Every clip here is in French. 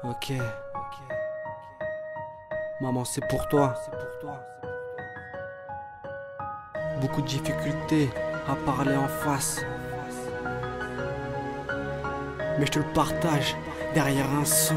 Ok. Maman, c'est pour toi. Beaucoup de difficultés à parler en face. Mais je te le partage derrière un son.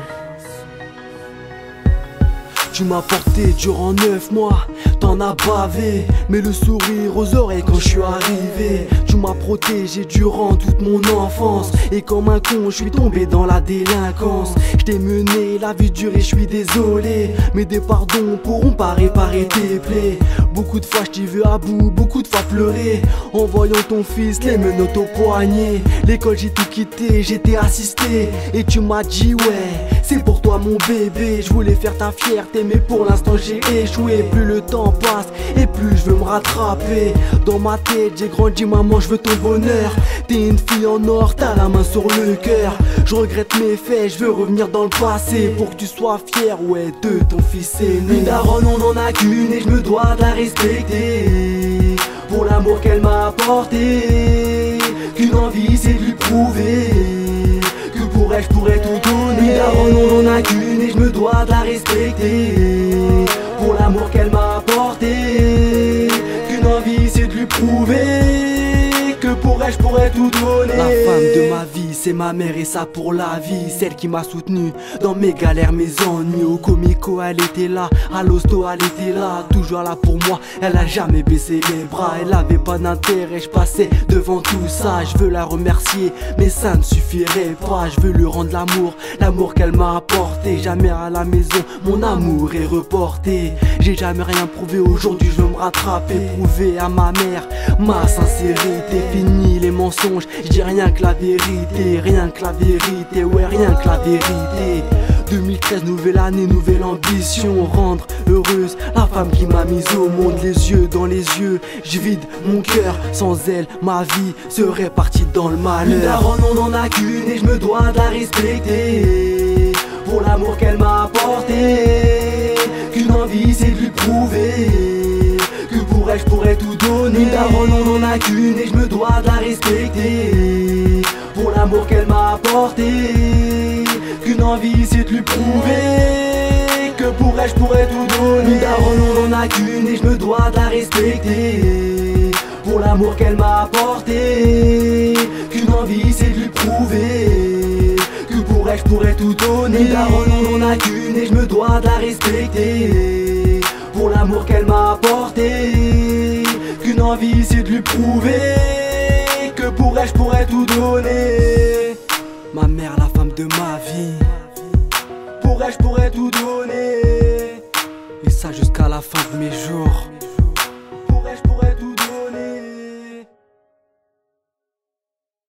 Tu m'as porté durant 9 mois, t'en as bavé, mais le sourire aux oreilles quand je suis arrivé. Tu m'as protégé durant toute mon enfance, et comme un con je suis tombé dans la délinquance. Je t'ai mené la vie dure et je suis désolé, mais des pardons pourront pas réparer tes plaies. Beaucoup de fois je t'ai vu à bout, beaucoup de fois pleurer, en voyant ton fils les menottes au poignet. L'école j'ai tout quitté, j'étais assisté, et tu m'as dit ouais, c'est pour toi mon bébé. Je voulais faire ta fierté mais pour l'instant j'ai échoué. Plus le temps passe et plus je veux me rattraper. Dans ma tête j'ai grandi, maman je veux ton bonheur. T'es une fille en or, t'as la main sur le cœur. Je regrette mes faits, je veux revenir dans le passé pour que tu sois fier, ouais, de ton fils aîné. Une daronne on en a qu'une et je me dois de la respecter pour l'amour qu'elle m'a apporté. Qu'une envie c'est de lui prouver que pour elle je pourrais tout donner. Une daronne on en a qu'une et je me dois de la respecter pour l'amour qu'elle m'a apporté. Qu'une envie c'est de lui prouver que pour elle je pourrais tout donner. La femme de ma vie c'est ma mère et ça pour la vie. Celle qui m'a soutenu dans mes galères, mes ennuis. Au comico elle était là, à l'hosto elle était là, toujours là pour moi. Elle a jamais baissé les bras, elle avait pas d'intérêt, je passais devant tout ça. Je veux la remercier mais ça ne suffirait pas. Je veux lui rendre l'amour, l'amour qu'elle m'a apporté. Jamais à la maison mon amour est reporté. J'ai jamais rien prouvé, aujourd'hui je veux me rattraper. Prouver à ma mère ma sincérité. Fini les mensonges, je dis rien que la vérité. Rien que la vérité, ouais rien que la vérité. 2013, nouvelle année, nouvelle ambition. Rendre heureuse la femme qui m'a mise au monde. Les yeux dans les yeux, je vide mon cœur. Sans elle, ma vie serait partie dans le malheur. Une daronne on en a qu'une et je me dois de la respecter pour l'amour qu'elle m'a apporté. Qu'une envie c'est de lui prouver que pour elle je pourrais tout donner. Une daronne on en a qu'une et je me dois de la respecter pour l'amour qu'elle m'a apporté. Qu'une envie c'est de lui prouver que pour elle je pourrais tout donner. Une daronne on en a qu'une et je me dois de la respecter pour l'amour qu'elle m'a apporté. Qu'une envie c'est de lui prouver que pour elle je pourrais tout donner. Une daronne on en a qu'une et je me dois de la respecter pour l'amour qu'elle m'a apporté. Qu'une envie c'est de lui prouver que pour elle je pourrais tout donner. Ma mère, la femme de ma vie, pour elle je pourrais tout donner. Et ça jusqu'à la fin de mes jours.